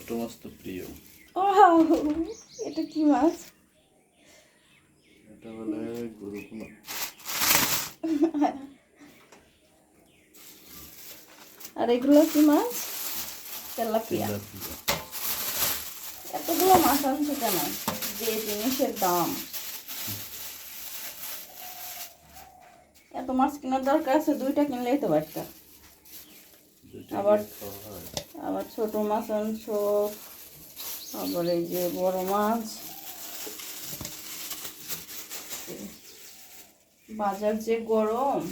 ছোট মাছ তো প্রিয়। ও এটা কি মাছ? এটা বলে গরুকুনা। আর এগুলো কি মাছ? তেলাপিয়া। এতগুলো মাছ আনছে কেন? যে জিনিসের দাম, এত মাছ কেনার দরকার আছে? দুইটা কিনলেই তো পারতা। আবার ছোট মাছ আনছো, আবার এই যে বড় মাছ। বাজার যে গরম,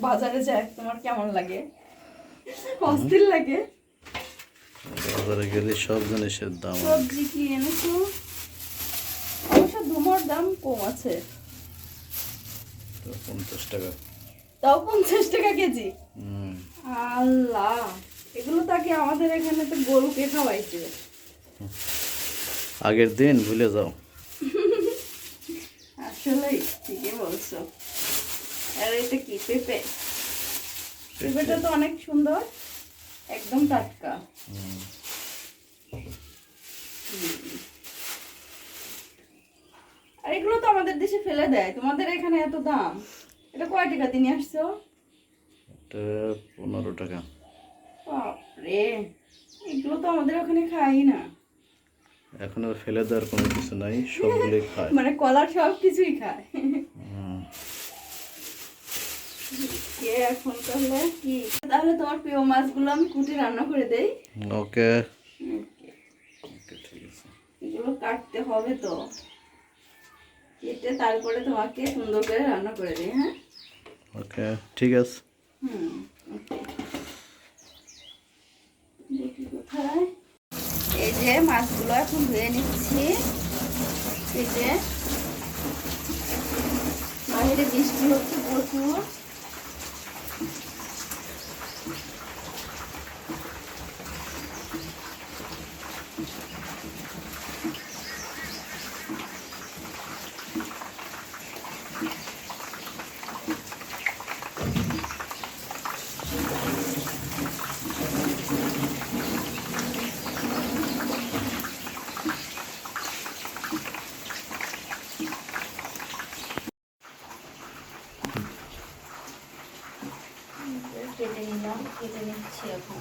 বাজারে যায় তোমার কেমন লাগে? অস্থির লাগে। বাজারে গেলে সব জিনিসের দাম। সবজি কি এনেছো? অবশ্য ধুমার দাম কম আছে, 50 টাকা। তাও 50 টাকা কেজি। আল্লাহ, এগুলো তাকে আমাদের এখানে তো গরুকে খাওয়াইছে। আগের দিন ভুলে যাও। আসলেই ঠিকই বলছো। আর এটা কি পেঁপে? পেঁপেটা তো অনেক সুন্দর, একদম টাটকা। আর এগুলো তো আমাদের দেশে ফেলে দেয়, তোমাদের এখানে এত দাম। এটা কয় টাকা দিয়ে নিয়ে আসছো? এটা 15 টাকা। বাপরে, এগুলো তো আমাদের ওখানে খাই না। এখন আর ফেলে দেওয়ার কোনো কিছু নাই, সবগুলোই খায়। মানে কলার সব কিছুই খায়। এখন তাহলে কি, তাহলে তোমার প্রিয় মাছগুলো আমি কুটে রান্না করে দেই। ওকে, ঠিক আছে। এগুলো কাটতে হবে তো, কেটে তারপরে তোমাকে সুন্দর করে রান্না করে দিই। হ্যাঁ, ওকে, ঠিক আছে। ওকে। দেখি কোথায়, এই যে মাছগুলো এখন ধুয়ে নিচ্ছি। এই যে বাইরে বৃষ্টি হচ্ছে প্রচুর। কেটে নিলাম, কেটে নিচ্ছি এখন।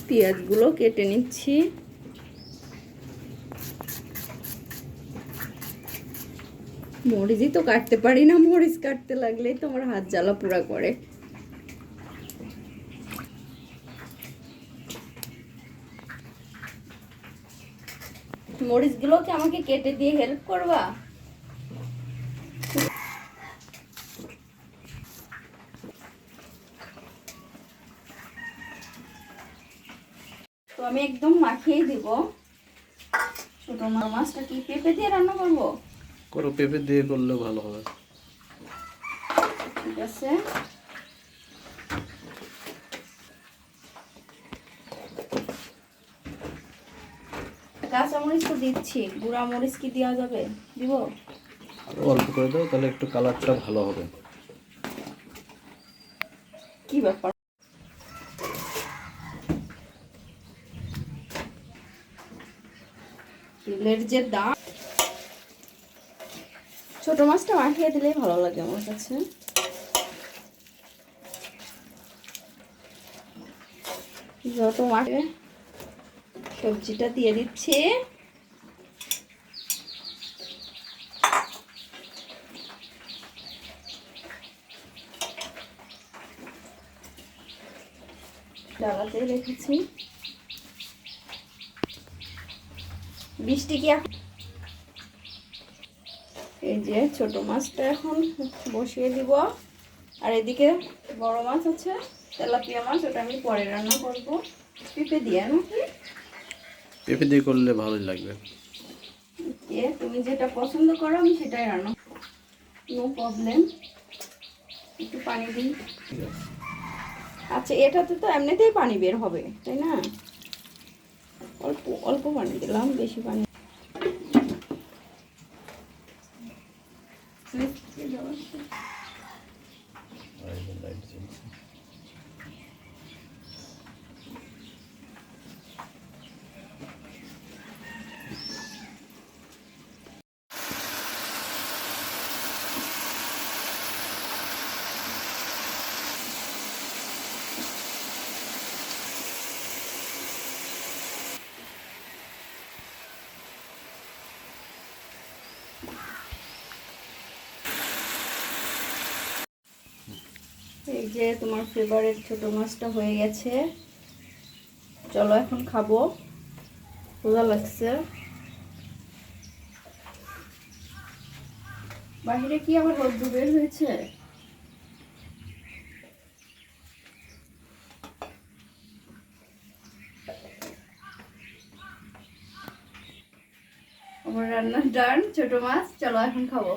পেঁয়াজগুলো কেটে নিচ্ছি। মরিচই তো কাটতে পারি না, মরিচ কাটতে লাগলেই তো আমার হাত জ্বালা পোড়া করে। মরিচগুলো কি আমাকে কেটে দিয়ে হেল্প করবা? তো আমি একদম মাখিয়ে দিব। ছোট মাছটা কি পেঁপে দিয়ে রান্না করবো? করো, পেঁপে দিয়ে করলে ভালো হবে। ঠিক আছে, কাঁচা মরিচ তো দিচ্ছি, গুঁড়া মরিচ কি দেওয়া যাবে? দিব? অল্প করে দাও, তাহলে একটু কালারটা ভালো হবে। কি ব্যাপার, তেলের যে দাম। ছোট মাছটা মাখিয়ে দিলেই ভালো লাগে আমার কাছে। যত মাখে সবজিটা দিয়ে দিচ্ছি। ডালাতে রেখেছি। বৃষ্টি কি এখন? এই যে ছোট মাছটা এখন বসিয়ে দিব, আর এদিকে বড় মাছ আছে, তেলাপিয়া মাছ, ওটা আমি পরে রান্না করব পেঁপে দিয়ে নাকি। পেঁপে দিয়ে করলে ভালোই লাগবে। তুমি যেটা পছন্দ করো আমি সেটাই রান্না, নো প্রবলেম। একটু পানি দিই। আচ্ছা, এটাতে তো এমনিতেই পানি বের হবে তাই না? অল্প অল্প পানি দিলাম, বেশি পানি। এই যে তোমার ফেভারিট ছোট মাছটা হয়ে গেছে, চলো এখন খাবো, ক্ষুধা লাগছে। বাহিরে কি আবার রোদ্দুর বের হয়েছে? আমার রান্না ডান, ছোট মাছ, চলো এখন খাবো।